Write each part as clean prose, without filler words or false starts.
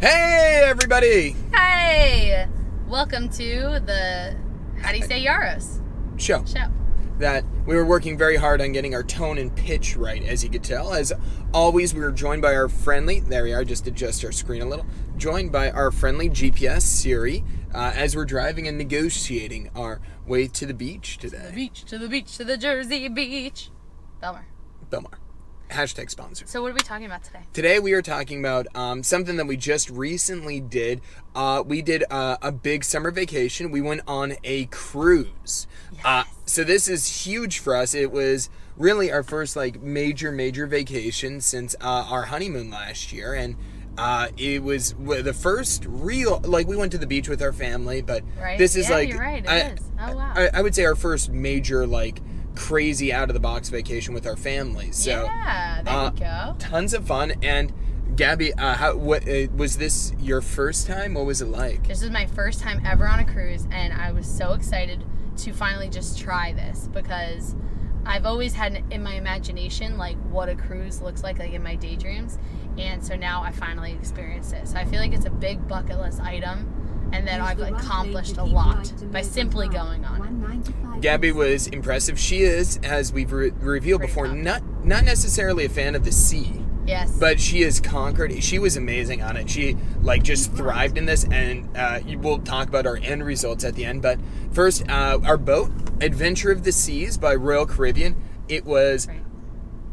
Hey, everybody! Hey! Welcome to the, how do you say, Yaros Show. That we were working very hard on getting our tone and pitch right, as you could tell. As always, we were joined by our friendly, there we are, just adjust our screen a little, joined by our friendly GPS Siri, as we're driving and negotiating our way to the beach today. To the Jersey beach. Belmar. Hashtag sponsor. So what are we talking about today? Today we are talking about something that we just recently did. We did a big summer vacation. We went on a cruise. Yes. So this is huge for us. It was really our first major vacation since our honeymoon last year. And it was the first real, we went to the beach with our family, but right? This is you're right, it is. Oh, wow. I would say our first major, crazy out-of-the-box vacation with our families. So, yeah, there we go. Tons of fun. And Gabby, what was this your first time? What was it like? This was my first time ever on a cruise, and I was so excited to finally just try this because I've always had in my imagination what a cruise looks like in my daydreams, and so now I finally experienced it. So I feel like it's a big bucket list item, and that I've accomplished a lot by simply going on it. Gabby was impressive. She is, as we've revealed before, not necessarily a fan of the sea. Yes. But she has conquered. She was amazing on it. She just thrived in this, and we'll talk about our end results at the end. But first, our boat, Adventure of the Seas by Royal Caribbean. It was, right,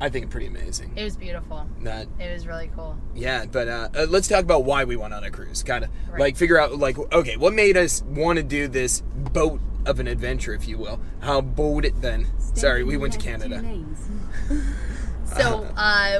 I think, pretty amazing. It was beautiful. It was really cool. Yeah, but let's talk about why we went on a cruise. Kind of figure out okay, what made us want to do this boat of an adventure, if you will. How boat it then? Sorry, we went to Canada. So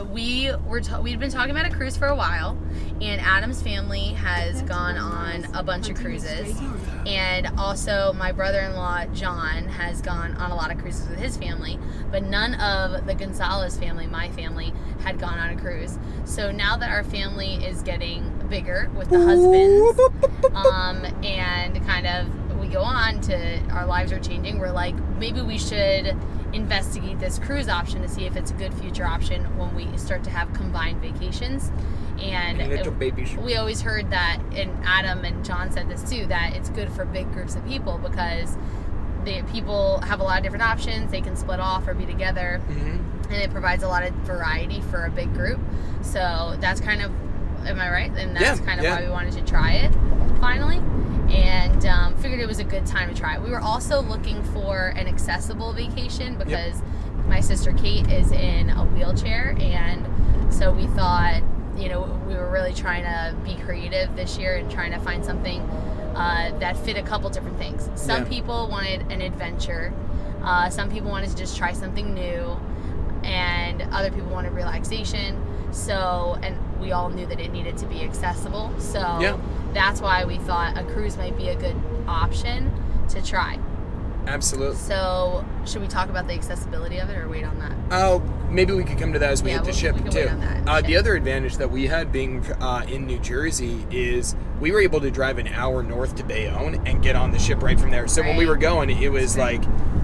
we'd been talking about a cruise for a while, and Adam's family has gone on a bunch of cruises, and also my brother-in-law John has gone on a lot of cruises with his family, but none of the Gonzalez family, my family, had gone on a cruise. So now that our family is getting bigger with the husbands, and kind of we go on to our lives are changing, we're like, maybe we should investigate this cruise option to see if it's a good future option when we start to have combined vacations. And we always heard that, and Adam and John said this too, that it's good for big groups of people because people have a lot of different options. They can split off or be together, and it provides a lot of variety for a big group. So that's kind of, am I right? And that's kind of why we wanted to try it finally. And figured it was a good time to try it. We were also looking for an accessible vacation because my sister Kate is in a wheelchair, and so we thought, we were really trying to be creative this year and trying to find something that fit a couple different things. Some people wanted an adventure, some people wanted to just try something new, and other people wanted relaxation. So, and we all knew that it needed to be accessible. So that's why we thought a cruise might be a good option to try. Absolutely. So, should we talk about the accessibility of it or wait on that? Oh, maybe we could come to that as we hit the ship, we can too. Wait on that the other advantage that we had being in New Jersey is we were able to drive an hour north to Bayonne and get on the ship right from there. So when we were going, it was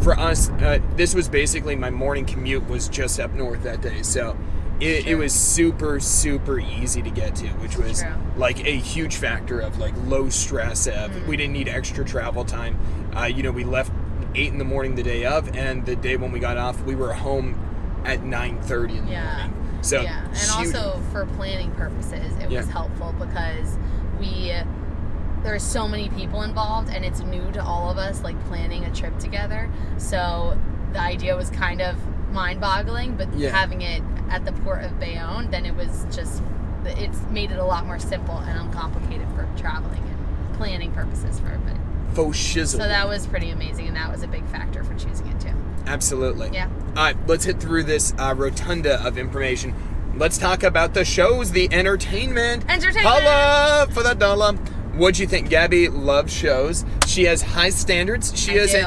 for us, this was basically my morning commute was just up north that day. So it was super, super easy to get to, which was a huge factor of low stress. We didn't need extra travel time. We left 8 in the morning the day of, and the day when we got off, we were home at 9:30 in the morning. So and also for planning purposes, it was helpful because there are so many people involved, and it's new to all of us, planning a trip together. So the idea was kind of mind-boggling, but having it at the port of Bayonne, then it's made it a lot more simple and uncomplicated for traveling and planning purposes for everybody. Faux shizzle. So that was pretty amazing, and that was a big factor for choosing it too. Absolutely. Yeah. All right, let's hit through this rotunda of information. Let's talk about the shows, the entertainment. Holla for the dollar. What'd you think? Gabby loves shows. She has high standards. She is a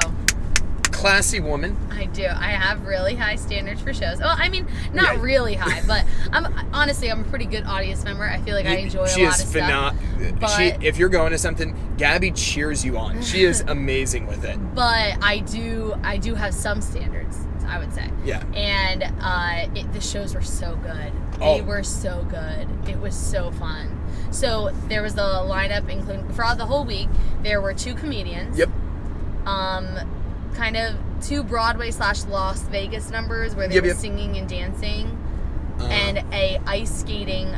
classy woman. I do. I have really high standards for shows. Well, I mean, not really high, but I'm a pretty good audience member. I feel like I enjoy a lot of stuff. If you're going to something, Gabby cheers you on. She is amazing with it. But I do have some standards, I would say. Yeah. And the shows were so good. They were so good. It was so fun. So there was the lineup, including throughout the whole week. There were 2 comedians. Yep. Kind of 2 Broadway / Las Vegas numbers where they were singing and dancing, and a ice skating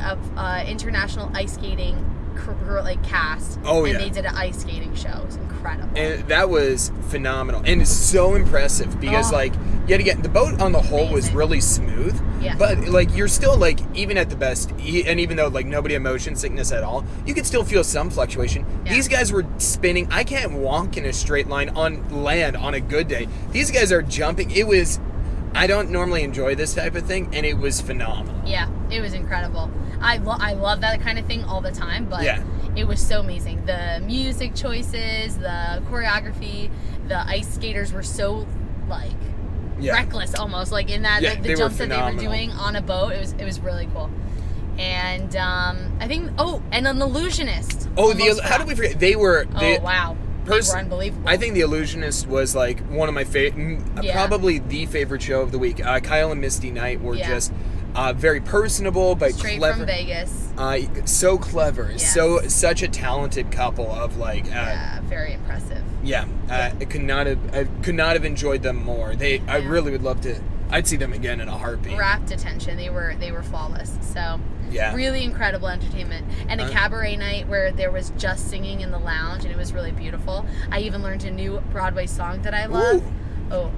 international ice skating cast. Oh, and they did an ice skating show. It was incredible. And that was phenomenal. And it's so impressive because, yet again, the boat on the whole was really smooth. Yeah. But, you're still, even at the best, and even though, nobody had motion sickness at all, you could still feel some fluctuation. Yeah. These guys were spinning. I can't walk in a straight line on land on a good day. These guys are jumping. It was... I don't normally enjoy this type of thing, and it was phenomenal. Yeah, it was incredible. I love that kind of thing all the time, but it was so amazing. The music choices, the choreography, the ice skaters were so, reckless almost. In that, the jumps that they were doing on a boat, it was really cool. And I think, and an illusionist. How did we forget? They were... wow. They were unbelievable. I think The Illusionist was one of my probably the favorite show of the week. Kyle and Misty Knight were just very personable, but straight clever. From Vegas. So clever. Yes. Such a talented couple of very impressive. Yeah. I could not have enjoyed them more. I really would love to. I'd see them again in a heartbeat. Rapt attention. They were flawless. So yeah, really incredible entertainment. And a cabaret night where there was just singing in the lounge, and it was really beautiful. I even learned a new Broadway song that I love. Ooh. Oh,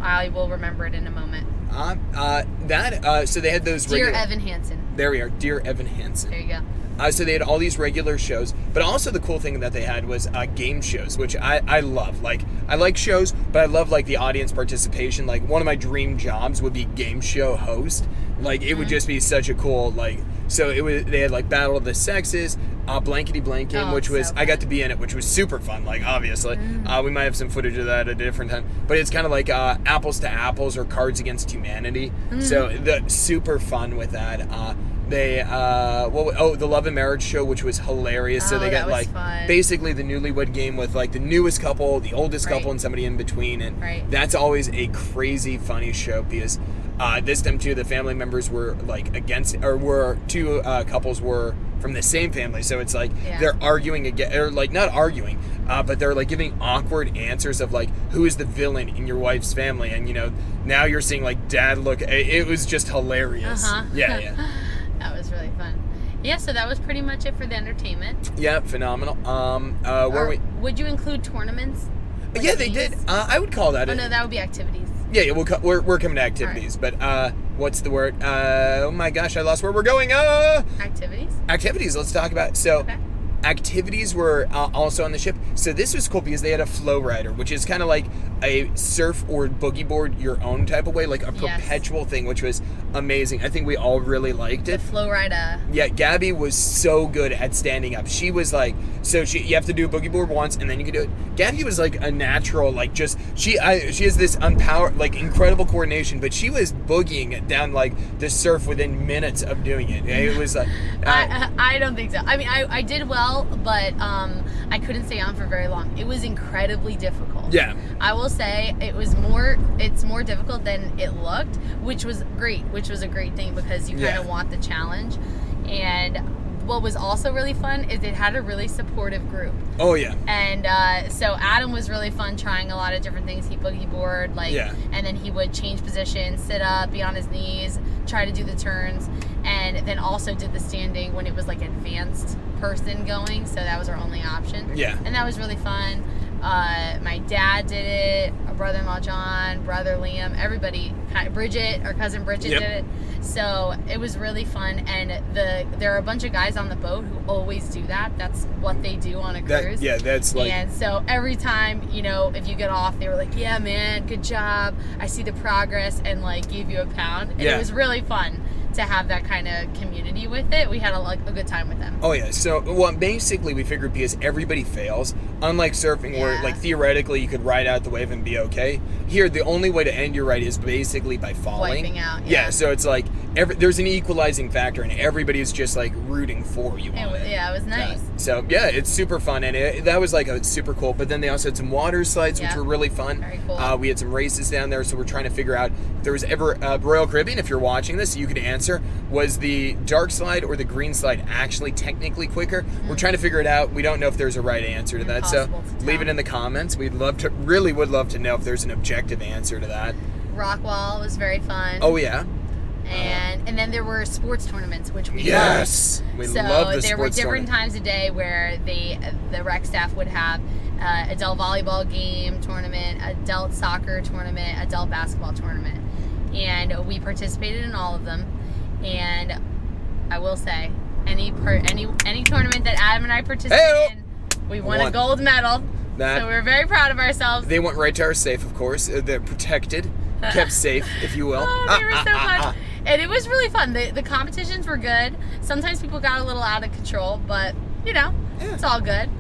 I will remember it in a moment. So they had those Dear Evan Hansen. There we are, Dear Evan Hansen. There you go. So they had all these regular shows, but also the cool thing that they had was game shows, which I love. I like shows, but I love the audience participation. One of my dream jobs would be game show host. It would just be such a cool So they had Battle of the Sexes, Blankety Blank Game, which was I got to be in it, which was super fun. Obviously, we might have some footage of that at a different time, but it's kind of Apples to Apples or Cards Against Humanity. So super fun with that. They the Love and Marriage show, which was hilarious. So they got basically the newlywed game with the newest couple, the oldest couple, and somebody in between, and that's always a crazy funny show because this time too the family members were against, or were two couples were from the same family, so it's they're arguing again, or not arguing, but they're giving awkward answers of who is the villain in your wife's family, and now you're seeing dad look. It was just hilarious. Yeah. That was really fun. Yeah, so that was pretty much it for the entertainment. Yeah, phenomenal. Would you include tournaments? Yeah, they did. I would call that. No, that would be activities. Yeah, we're coming to activities, but what's the word? Oh my gosh, I lost where we're going. Activities. Activities. Let's talk about activities were also on the ship. So this was cool because they had a flow rider, which is kind of a surf or boogie board your own type of way, a perpetual thing, which was amazing. I think we all really liked it. The flow rider. Yeah, Gabby was so good at standing up. She was you have to do a boogie board once and then you can do it. Gabby was a natural, she has this incredible coordination, but she was boogieing it down the surf within minutes of doing it. It was I don't think so. I mean, I did well, but I couldn't stay on for very long. It was incredibly difficult. Yeah. I will say it's more difficult than it looked, which was great, which was a great thing because you kind of want the challenge. And what was also really fun is it had a really supportive group. Oh, yeah. And so Adam was really fun trying a lot of different things. He boogie board, and then he would change positions, sit up, be on his knees, try to do the turns, and then also did the standing when it was advanced person going, so that was our only option. Yeah. And that was really fun. My dad did it, our brother-in-law John, brother Liam, everybody, Bridget, our cousin Bridget did it. So it was really fun, and there are a bunch of guys on the boat who always do that. That's what they do on a cruise. That's And so every time, if you get off, they were yeah, man, good job. I see the progress, and give you a pound. And it was really fun to have that kind of community with it. We had a good time with them. Oh yeah. So basically we figured because everybody fails, unlike surfing where, Yeah. like, theoretically you could ride out the wave and be okay, here the only way to end your ride is basically by falling. Wiping out, Yeah, yeah. so it's like, there's an equalizing factor, and everybody's just, like, rooting for you on it. Yeah, it was nice. So, yeah, it's super fun, and that was, like, a super cool. But then they also had some water slides, which Yeah. were really fun. Very cool. We had some races down there, so we're trying to figure out if there was ever Royal Caribbean. If you're watching this, you could answer. Was the dark slide or the green slide actually technically quicker? We're trying to figure it out. We don't know if there's a right answer to that. So Impossible to leave tell. it in the comments. We'd love to know if there's an objective answer to that. Rockwall was very fun. Oh, yeah. And then there were sports tournaments, which we Yes! loved. We so love the there were sports different tournament. times a day where the rec staff would have adult volleyball game tournament, adult soccer tournament, adult basketball tournament, and we participated in all of them. And I will say, any tournament that Adam and I participated in, we won a gold medal. So we were very proud of ourselves. They went right to our safe, of course. They're protected, kept safe, if you will. Oh, they were so fun. And it was really fun. The competitions were good. Sometimes people got a little out of control, but, it's all good.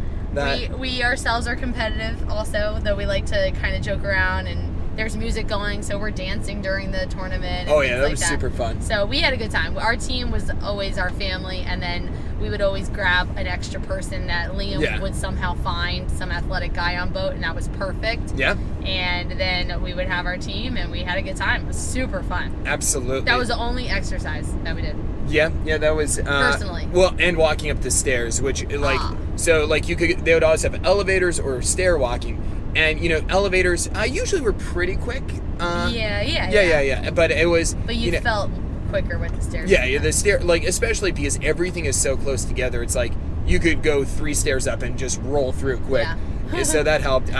We ourselves are competitive also, though we like to kind of joke around, and there's music going, so we're dancing during the tournament. Oh, yeah, that was super fun. So we had a good time. Our team was always our family, and then we would always grab an extra person that Liam would somehow find, some athletic guy on boat, and that was perfect. Yeah. And then we would have our team, and we had a good time. It was super fun. Absolutely. That was the only exercise that we did. Yeah, that was Personally. Well, and walking up the stairs, which they would always have elevators or stair walking, and elevators usually were pretty quick. Yeah. But it was. But you felt quicker with the stairs. Yeah, the stair, like, especially because everything is so close together. It's like you could go 3 stairs up and just roll through quick. Yeah. So that helped.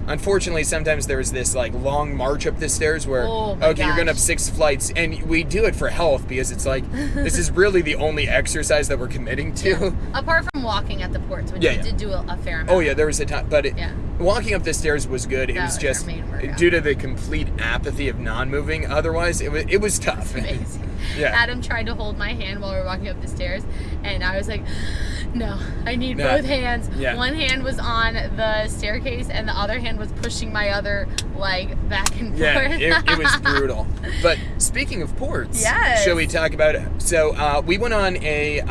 Unfortunately, sometimes there's this, like, long march up the stairs where, you're going up 6 flights, and we do it for health because it's like, this is really the only exercise that we're committing to. Yeah. Apart from walking at the ports, which we did do a fair amount. Oh, yeah, there was a time, but walking up the stairs was good. It was just, due to the complete apathy of non-moving, otherwise, it was tough. Amazing. Yeah. Adam tried to hold my hand while we were walking up the stairs, and I was like, no, I need both hands. Yeah. One hand was on the staircase, and the other hand was pushing my other leg back and forth. Yeah, it was brutal. But speaking of ports, yes. shall we talk about it? So we went on a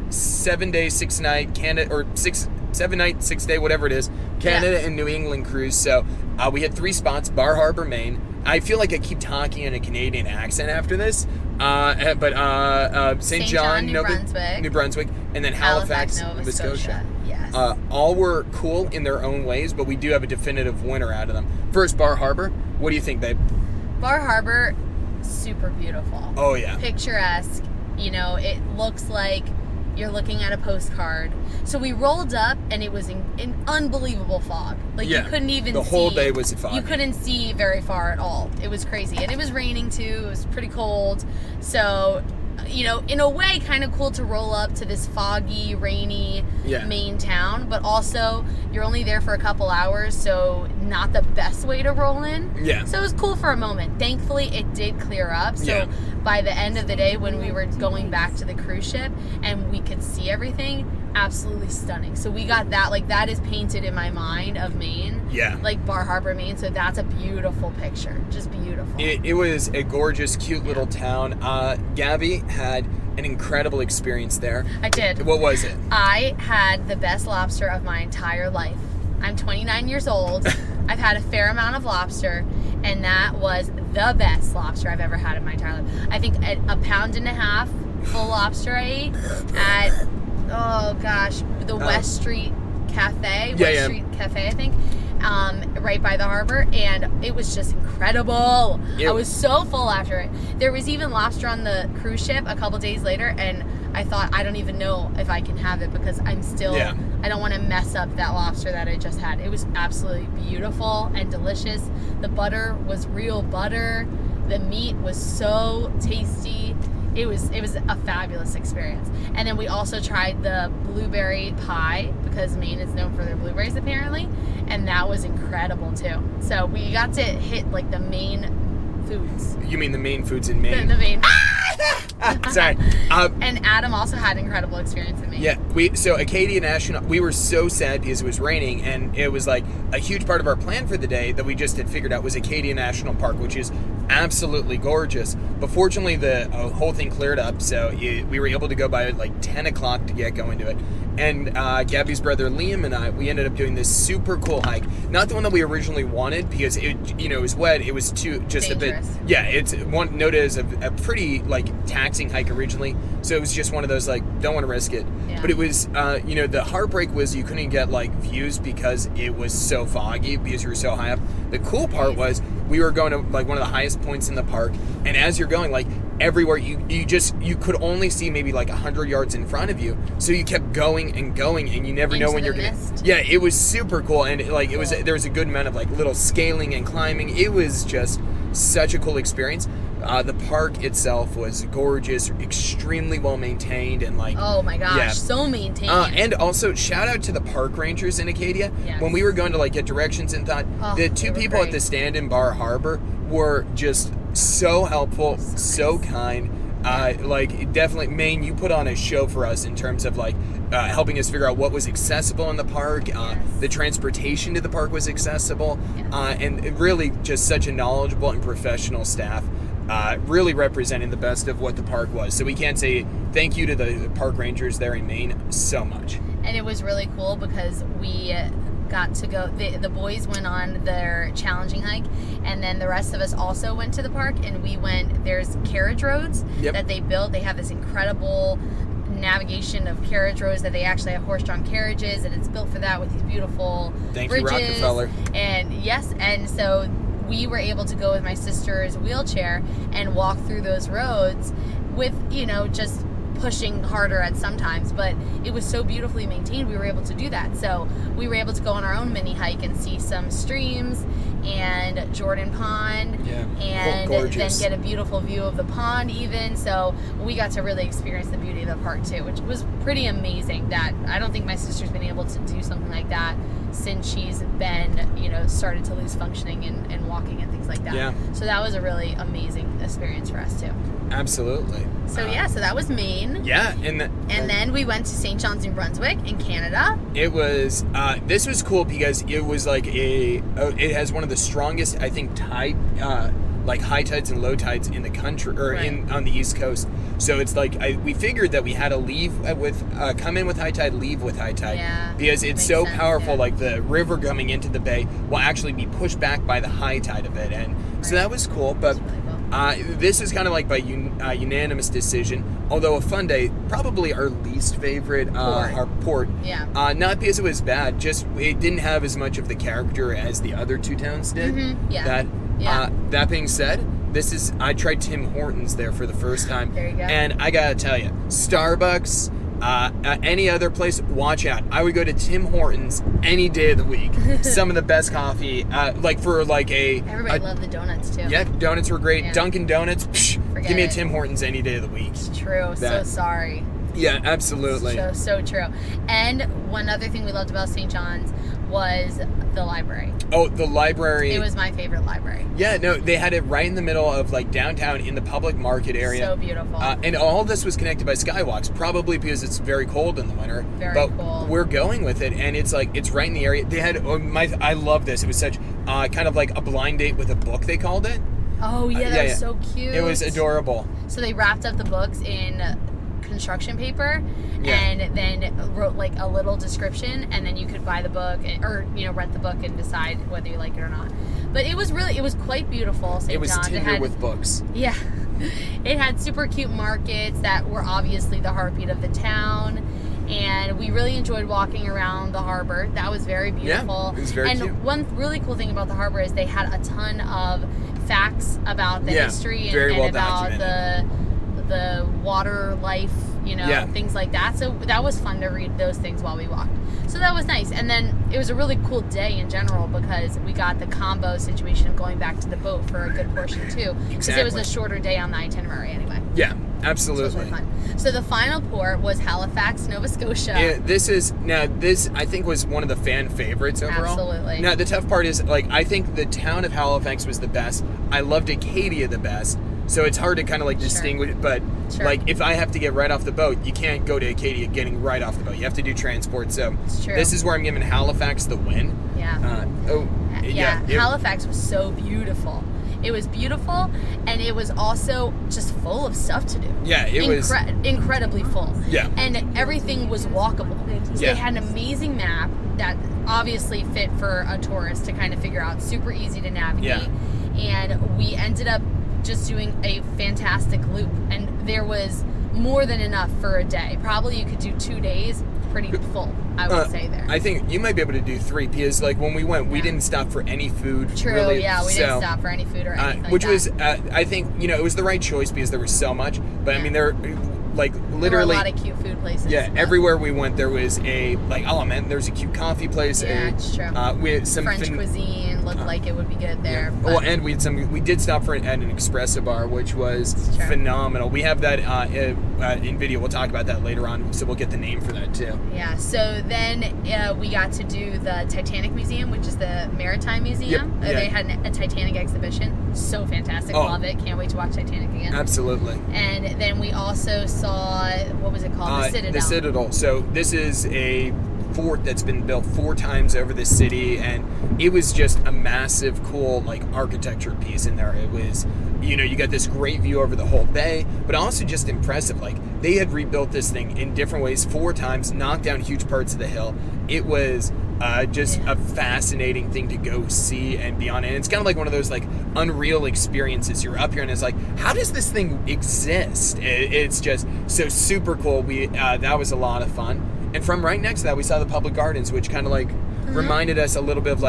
7-day, 6-night Canada, or 7-night, 6-day, whatever it is, Canada and New England cruise. So we had 3 spots: Bar Harbor, Maine. I feel like I keep talking in a Canadian accent after this. But St. John, New Brunswick, and then Halifax, Nova Scotia. Yes. All were cool in their own ways, but we do have a definitive winner out of them. First, Bar Harbor. What do you think, babe? Bar Harbor, super beautiful. Oh, yeah. Picturesque. It looks like you're looking at a postcard. So we rolled up, and it was in unbelievable fog. Like, you couldn't even see. The whole day was foggy. You couldn't see very far at all. It was crazy. And it was raining, too. It was pretty cold. So, in a way, kind of cool to roll up to this foggy, rainy Maine town. But also, you're only there for a couple hours, so not the best way to roll in. Yeah. So it was cool for a moment. Thankfully, it did clear up. So by the end of the day, when we were going back to the cruise ship and we could see everything, absolutely stunning. So we got that. Like, that is painted in my mind of Maine. Yeah. Like Bar Harbor, Maine. So that's a beautiful picture. Just beautiful. It was a gorgeous, cute little town. Gabby had an incredible experience there. I did. What was it? I had the best lobster of my entire life. I'm 29 years old. I've had a fair amount of lobster, and that was the best lobster I've ever had in my entire life. I think a 1.5 pound full lobster I ate at, the West Street Cafe. Street Cafe, I think. Right by the harbor, and it was just incredible. I was so full after it. There was even lobster on the cruise ship a couple days later, and I thought, I don't even know if I can have it because I'm still, I don't want to mess up that lobster that I just had. It was absolutely beautiful and delicious. The butter was real butter. The meat was so tasty. It was a fabulous experience. And then we also tried the blueberry pie because Maine is known for their blueberries apparently, and that was incredible too. So we got to hit like the main foods. You mean the main foods in Maine? The main. Sorry. And Adam also had an incredible experience in Maine. Yeah, so Acadia National, we were so sad because it was raining, and it was like a huge part of our plan for the day that we just had figured out was Acadia National Park, which is absolutely gorgeous. But fortunately, the whole thing cleared up, so we were able to go by like 10 o'clock to get going to it. And Gabby's brother Liam and I, we ended up doing this super cool hike. Not the one that we originally wanted because it was wet. It was too just dangerous. a bit. Yeah, it's one noted as a pretty like taxing hike originally. So it was just one of those like don't want to risk it. Yeah. But it was the heartbreak was you couldn't get like views because it was so foggy because you were so high up. The cool part was we were going to like one of the highest points in the park, and as you're going like everywhere you could only see maybe like 100 yards in front of you, so you kept going and going, and you never know when you're gonna. Yeah, it was super cool, and like it was there was a good amount of like little scaling and climbing. It was just such a cool experience. The park itself was gorgeous, extremely well maintained, and like oh my gosh, so maintained. And also shout out to the park rangers in Acadia. Yes. When we were going to like get directions and thought the two people at the stand in Bar Harbor were just so helpful, so kind. Like definitely, Maine, you put on a show for us in terms of like helping us figure out what was accessible in the park. The transportation to the park was accessible, and really just such a knowledgeable and professional staff. Really representing the best of what the park was. So we can't say thank you to the park rangers there in Maine so much. And it was really cool because we got to go, the boys went on their challenging hike, and then the rest of us also went to the park, and we went, there's carriage roads that they built. They have this incredible navigation of carriage roads that they actually have horse-drawn carriages, and it's built for that with these beautiful Thank bridges. you, Rockefeller. And yes, and so we were able to go with my sister's wheelchair and walk through those roads with, just pushing harder at sometimes, but it was so beautifully maintained we were able to do that. So we were able to go on our own mini hike and see some streams and Jordan Pond, and then get a beautiful view of the pond even. So we got to really experience the beauty of the park too, which was pretty amazing. That I don't think my sister's been able to do something like that since she's been, started to lose functioning and walking and things like that. Yeah. So that was a really amazing experience for us too. Absolutely. So so that was Maine. Yeah, and then we went to St. John's, New Brunswick in Canada. It was this was cool because it was like it has one of the strongest, I think, tide like high tides and low tides in the country or on the East Coast. So it's like we figured that we had to leave with come in with high tide, leave with high tide, because it's so powerful. Yeah. Like the river coming into the bay will actually be pushed back by the high tide of it, and so that was cool. But this is kind of like by unanimous decision, although a fun day, probably our least favorite our port. Yeah. Not because it was bad, just it didn't have as much of the character as the other two towns did. Mm-hmm. Yeah. That being said, I tried Tim Hortons there for the first time. There you go. And I gotta tell you, Starbucks, any other place, watch out. I would go to Tim Hortons any day of the week. Some of the best coffee, everybody loved the donuts too. Yeah, donuts were great. Yeah. Dunkin' Donuts, give me a Tim Hortons any day of the week. It's true. So sorry. Yeah, absolutely. So true. And one other thing we loved about St. John's was the library. Oh, the library. It was my favorite library. Yeah, no, they had it right in the middle of like downtown in the public market area. So beautiful. And all this was connected by skywalks, probably because it's very cold in the winter. Very cool. We're going with it, and it's like it's right in the area. They had I love this. It was such kind of like a blind date with a book. They called it. Oh yeah, that was so cute. It was adorable. So they wrapped up the books in construction paper and then wrote like a little description, and then you could buy the book or rent the book and decide whether you like it or not. But it was quite beautiful. St. It was John's. Tinder with books. Yeah. It had super cute markets that were obviously the heartbeat of the town, and we really enjoyed walking around the harbor. That was very beautiful. Yeah, it was very cute. One really cool thing about the harbor is they had a ton of facts about the history and about the water life, things like that. So that was fun to read those things while we walked. So that was nice. And then it was a really cool day in general because we got the combo situation of going back to the boat for a good portion too. Because it was a shorter day on the itinerary anyway. Yeah, absolutely. So it was really fun. So the final port was Halifax, Nova Scotia. Yeah, this I think was one of the fan favorites overall. Absolutely. Now the tough part is I think the town of Halifax was the best. I loved Acadia the best. So it's hard to kind of like distinguish, but like if I have to get right off the boat, you can't go to Acadia getting right off the boat. You have to do transport. So this is where I'm giving Halifax the win. Yeah. Halifax was so beautiful. It was beautiful, and it was also just full of stuff to do. Yeah, it was incredibly full. Yeah, and everything was walkable. So they had an amazing map that obviously fit for a tourist to kind of figure out. Super easy to navigate, and we ended up just doing a fantastic loop, and there was more than enough for a day. Probably you could do 2 days pretty full, I would say there. I think you might be able to do 3 because like when we went, we didn't stop for any food. True, really, we didn't stop for any food or anything which like that. was, I think, it was the right choice because there was so much. But I mean, there like literally there were a lot of cute food places. Yeah, everywhere we went, there was a there's a cute coffee place. Yeah, it's true. We had some French cuisine looked like it would be good there. Yeah. Oh, and we had we did stop at an espresso bar, which was phenomenal. We have that in video. We'll talk about that later on, so we'll get the name for that too. Yeah. So then we got to do the Titanic Museum, which is the Maritime Museum. Yep. They had a Titanic exhibition. So fantastic. Love it. Can't wait to watch Titanic again. Absolutely. And then we also saw, what was it called? The Citadel. The Citadel. So this is a fort that's been built 4 times over the city, and it was just a massive, cool architecture piece in there. It was, you got this great view over the whole bay, but also just impressive. They had rebuilt this thing in different ways 4 times, knocked down huge parts of the hill. It was just a fascinating thing to go see and be on. And it's kind of like one of those unreal experiences. You're up here and it's like, how does this thing exist? It's just so super cool. That was a lot of fun. And from right next to that, we saw the public gardens, which kind of reminded us a little bit of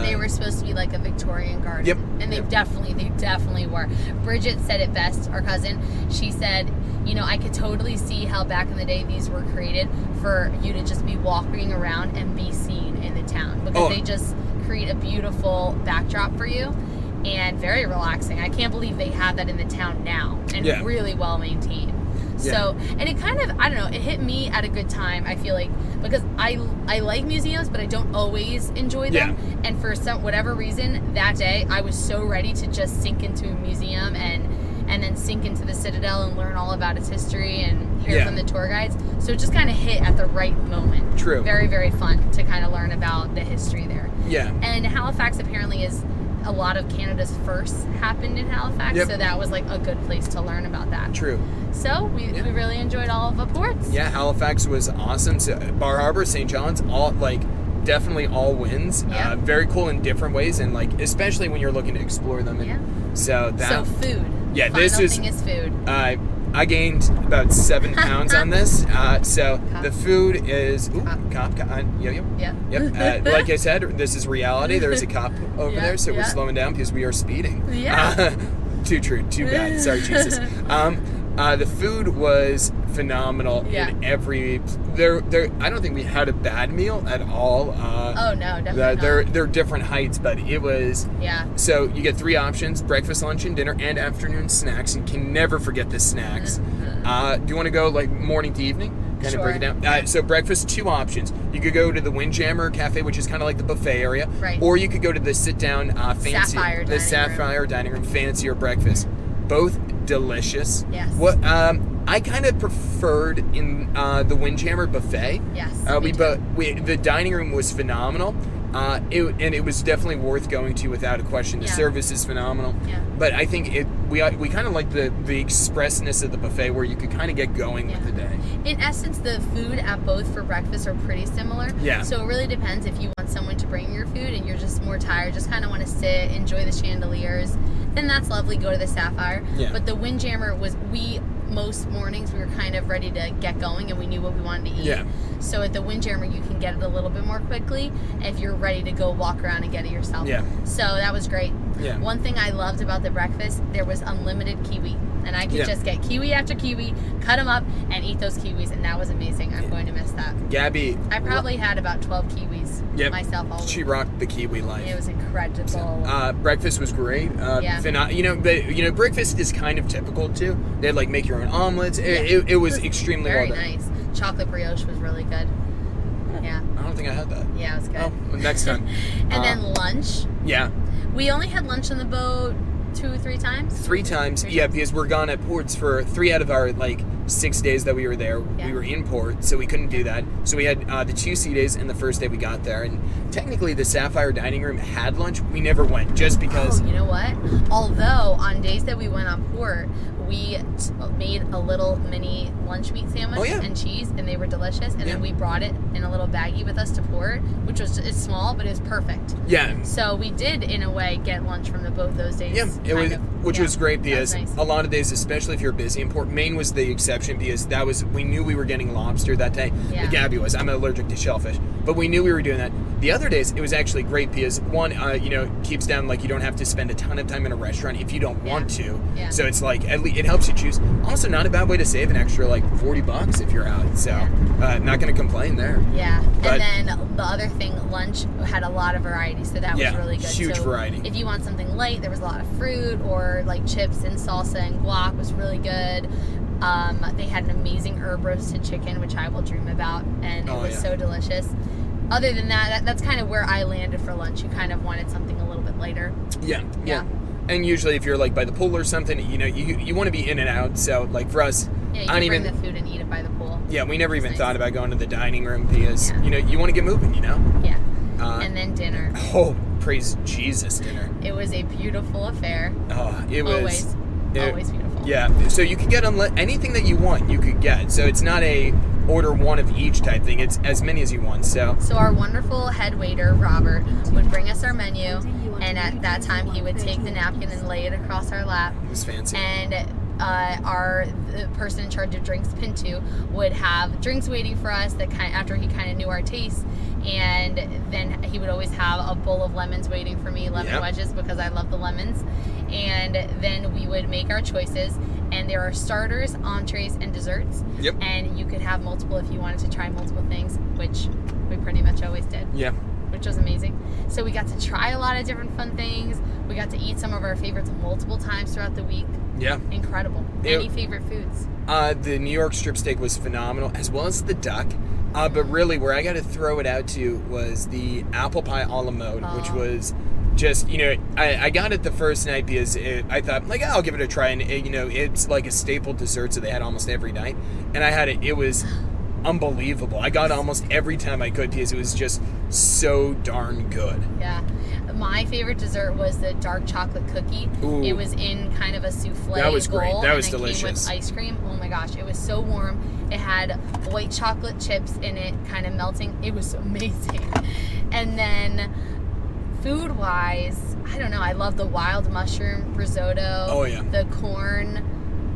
they were supposed to be like a Victorian garden. Yep. And they definitely were. Bridget said it best, our cousin. She said, I could totally see how back in the day these were created for you to just be walking around and be seen in the town, because they just create a beautiful backdrop for you and very relaxing. I can't believe they have that in the town now, and really well maintained. So, and it kind of, I don't know, it hit me at a good time, I feel like, because I like museums, but I don't always enjoy them. And for whatever reason, that day, I was so ready to just sink into a museum and then sink into the Citadel and learn all about its history and hear from the tour guides. So it just kind of hit at the right moment. True. Very, very fun to kind of learn about the history there. Yeah. And Halifax apparently is, a lot of Canada's firsts happened in Halifax, so that was a good place to learn about that. True. So we really enjoyed all of the ports. Yeah, Halifax was awesome. So Bar Harbor, St. John's, all definitely all wins. Yeah. Very cool in different ways, and especially when you're looking to explore them. And so food. Yeah, Final thing is food. I gained about 7 pounds on this. So the food is cop. Yep. Like I said, this is reality. There's a cop over there, so we're slowing down because we are speeding. Yeah. Too true. Too bad. Sorry, Jesus. The food was phenomenal in every. I don't think we had a bad meal at all. Oh no, definitely not. They're different heights, but it was. Yeah. So you get 3 options: breakfast, lunch, and dinner, and afternoon snacks. You can never forget the snacks. Do you want to go morning to evening? Kind of break it down. So breakfast, 2 options. You could go to the Windjammer Cafe, which is kind of like the buffet area, right? Or you could go to the sit-down fancy, Sapphire dining room, fancier breakfast. Both delicious. Yes. What I kind of preferred in the Windjammer buffet. Yes. The dining room was phenomenal. It was definitely worth going to without a question. The service is phenomenal. Yeah. But I think we kind of like the expressness of the buffet where you could kind of get going with the day. In essence, the food at both for breakfast are pretty similar. Yeah. So it really depends if you want someone to bring your food and you're just more tired, just kind of want to sit, enjoy the chandeliers, then that's lovely, go to the Sapphire. Yeah. But the Windjammer most mornings we were kind of ready to get going and we knew what we wanted to eat. Yeah. So at the Windjammer you can get it a little bit more quickly if you're ready to go walk around and get it yourself. Yeah. So that was great. Yeah. One thing I loved about the breakfast, there was unlimited kiwi. And I could just get kiwi after kiwi, cut them up, and eat those kiwis, and that was amazing. I'm going to miss that. Gabby. I probably had about 12 kiwis myself. She rocked the kiwi life. It was incredible. Breakfast was great. Breakfast is kind of typical too. They had make your own omelets. It was extremely very well done. Nice. Chocolate brioche was really good. Yeah. I don't think I had that. Yeah, it was good. Oh, next time. And then lunch. Yeah. We only had lunch on the boat 2-3 times? 3 times. Three Yeah, times. because we're gone at ports for 3 out of our, 6 days that we were there. Yeah. We were in port, so we couldn't do that. So we had the 2 sea days and the first day we got there. And technically the Sapphire Dining Room had lunch. We never went, just because... Oh, you know what? Although, on days that we went on port, we made a little mini lunch meat sandwich and cheese, and they were delicious. And then we brought it in a little baggie with us to port, which was, it's small, but it was perfect. Yeah. So we did, in a way, get lunch from both those days. Yeah, which was great, because nice. a lot of days, especially if you're busy in port, Maine was the exception, because we knew we were getting lobster that day. Yeah. Gabby was. I'm allergic to shellfish, but we knew we were doing that. The other days, it was actually great because one, keeps down, you don't have to spend a ton of time in a restaurant if you don't want to. Yeah. So it's at least it helps you choose. Also, not a bad way to save an extra $40 if you're out. So not going to complain there. Yeah. But, and then the other thing, lunch had a lot of variety, so that was really good. Huge variety. If you want something light, there was a lot of fruit, or chips and salsa and guac was really good. They had an amazing herb roasted chicken, which I will dream about, and it was so delicious. Other than that, that's kind of where I landed for lunch. You kind of wanted something a little bit lighter. Yeah. And usually if you're by the pool or something, you want to be in and out. So for us, yeah, you can bring the food and eat it by the pool. Yeah, we never even thought about going to the dining room because you want to get moving. Yeah. And then dinner. Oh, praise Jesus, dinner. It was a beautiful affair. Oh, it was always beautiful. Yeah. So you could get anything that you want. You could get. So it's not a order one of each type thing. It's as many as you want. So our wonderful head waiter Robert would bring us our menu, and at that time he would take the napkin and lay it across our lap. It was fancy. And the person in charge of drinks, Pintu, would have drinks waiting for us after he kind of knew our tastes, and then he would always have a bowl of lemons waiting for me, lemon wedges, because I love the lemons. And then we would make our choices, and there are starters, entrees, and desserts. Yep. And you could have multiple if you wanted to try multiple things, which we pretty much always did. Yeah. Which was amazing. So we got to try a lot of different fun things. We got to eat some of our favorites multiple times throughout the week. Yeah. Incredible. Any favorite foods? The New York strip steak was phenomenal, as well as the duck. But really, where I got to throw it out to was the apple pie a la mode, which was just, I got it the first night because I thought, I'll give it a try. And, it's like a staple dessert, so they had almost every night. And I had it. It was unbelievable. I got almost every time I could because it was just so darn good. Yeah. My favorite dessert was the dark chocolate cookie. Ooh. It was in kind of a souffle That was bowl, great. That was and delicious. Came with ice cream. Oh my gosh, it was so warm. It had white chocolate chips in it, kind of melting. It was amazing. And then food-wise, I don't know. I love the wild mushroom risotto. Oh yeah. The corn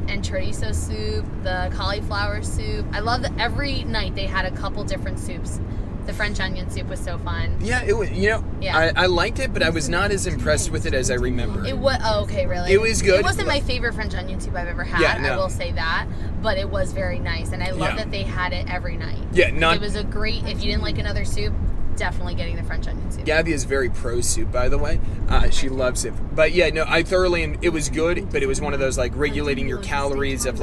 and chorizo soup, the cauliflower soup. I love that every night they had a couple different soups. The French onion soup was so fun. Yeah, it was. I liked it, but I was not as impressed with it as I remember. It was okay, really. It was good. It wasn't my favorite French onion soup I've ever had. Yeah, no. I will say that, but it was very nice, and I love that they had it every night. Yeah, It was a great. If you didn't like another soup, definitely getting the French onion soup. Gabby is very pro soup, by the way. She loves it. But yeah, no, I thoroughly. It was good, but it was one of those regulating your calories of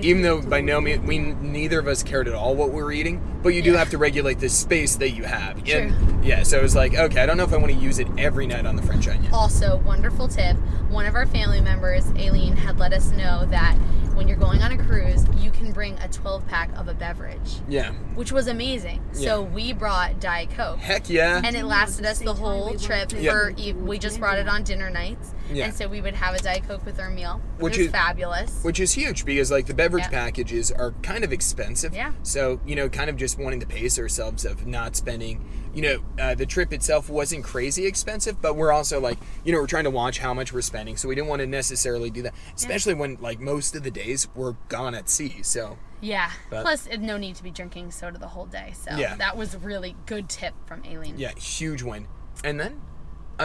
even though by no means neither of us cared at all what we were eating, but you do have to regulate the space that you have. True. Yeah, so it was okay, I don't know if I want to use it every night on the French onion. Also, wonderful tip. One of our family members, Aileen, had let us know that when you're going on a cruise, you can bring a 12-pack of a beverage. Yeah. Which was amazing. Yeah. So we brought Diet Coke. Heck yeah. And it lasted us the whole trip we just brought it on dinner nights. Yeah. And so we would have a Diet Coke with our meal. Which was is fabulous. Which is huge because the beverage packages are kind of expensive. Yeah. So, kind of just wanting to pace ourselves of not spending, the trip itself wasn't crazy expensive, but we're also we're trying to watch how much we're spending. So we didn't want to necessarily do that, especially when most of the days we're gone at sea. So yeah. Plus, no need to be drinking soda the whole day. So that was a really good tip from Aileen. Yeah, huge win. And then,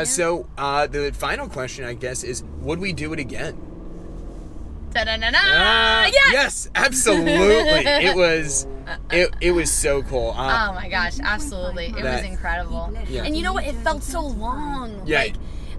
so the final question, I guess, is would we do it again? Da-da-da-da! Yes, absolutely. It was so cool. Oh my gosh, absolutely. It was incredible. Yeah. And you know what? It felt so long. Yeah.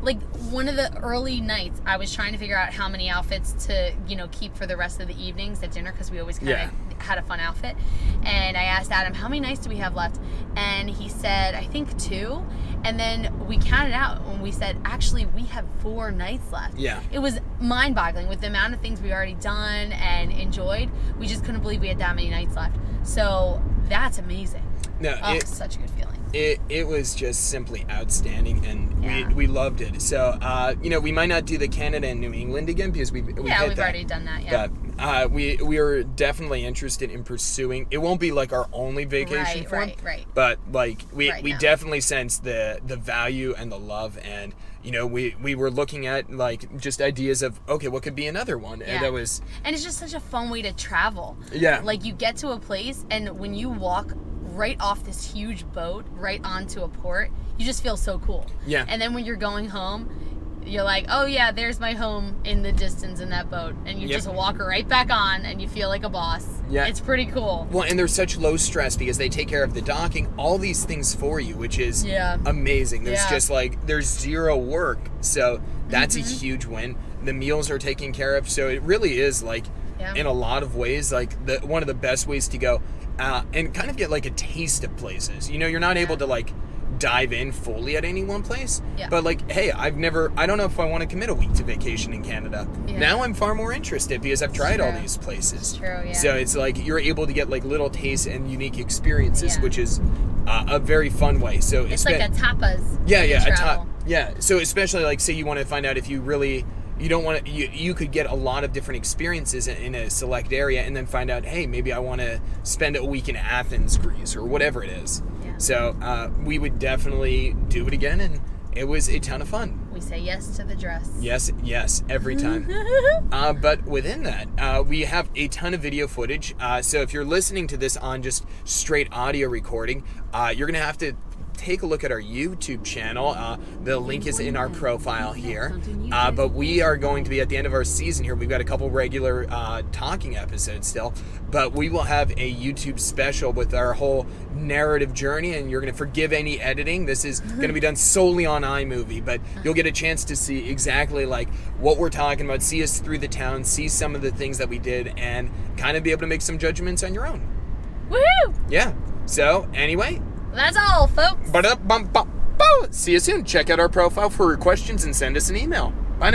Like one of the early nights, I was trying to figure out how many outfits to, keep for the rest of the evenings at dinner because we always kind of had a fun outfit. And I asked Adam, how many nights do we have left? And he said, I think 2. And then we counted out when we said, actually, we have 4 nights left. Yeah. It was mind-boggling with the amount of things we already done and enjoyed. We just couldn't believe we had that many nights left. So that's amazing. No, Such a good feeling. It was just simply outstanding, and we loved it. So, we might not do the Canada and New England again because we've already done that. Yeah. But we are definitely interested in pursuing. It won't be like our only vacation form, right. But like we now. definitely sense the value and the love, and we were looking at like just ideas of what could be another one, Yeah. and that was. And it's just such a fun way to travel. Yeah. Like you get to a place, and when you walk right off this huge boat right onto a port, you just feel so cool. Yeah. And then when you're going home, you're like, oh yeah, there's my home in the distance in that boat, and you just walk right back on, and you feel like a boss. Yeah. It's pretty cool. Well, and there's such low stress because they take care of the docking, all these things for you, which is amazing. There's just there's zero work, so that's a huge win. The meals are taken care of, so it really is like in a lot of ways like one of the best ways to go and kind of get like a taste of places. You're not able to like dive in fully at any one place, but like, hey, I don't know if I want to commit a week to vacation in Canada. Now I'm far more interested because I've tried all these places. It's true, yeah. So it's like you're able to get like little tastes and unique experiences, which is a very fun way. So it's like a tapas. So especially like, say you want to find out if you really you don't want to, you could get a lot of different experiences in a select area and then find out, hey, maybe I want to spend a week in Athens, Greece, or whatever it is. Yeah. So we would definitely do it again, and it was a ton of fun. We say yes to the dress. Yes, every time. But within that, we have a ton of video footage. So if you're listening to this on just straight audio recording, you're going to have to take a look at our YouTube channel. The link is in our profile here. But we are going to be at the end of our season here. We've got a couple regular talking episodes still, but we will have a YouTube special with our whole narrative journey, and you're going to forgive any editing. This is going to be done solely on iMovie, but you'll get a chance to see exactly like what we're talking about, see us through the town, see some of the things that we did, and kind of be able to make some judgments on your own. Woohoo! Yeah. So anyway, that's all, folks. See you soon. Check out our profile for questions and send us an email.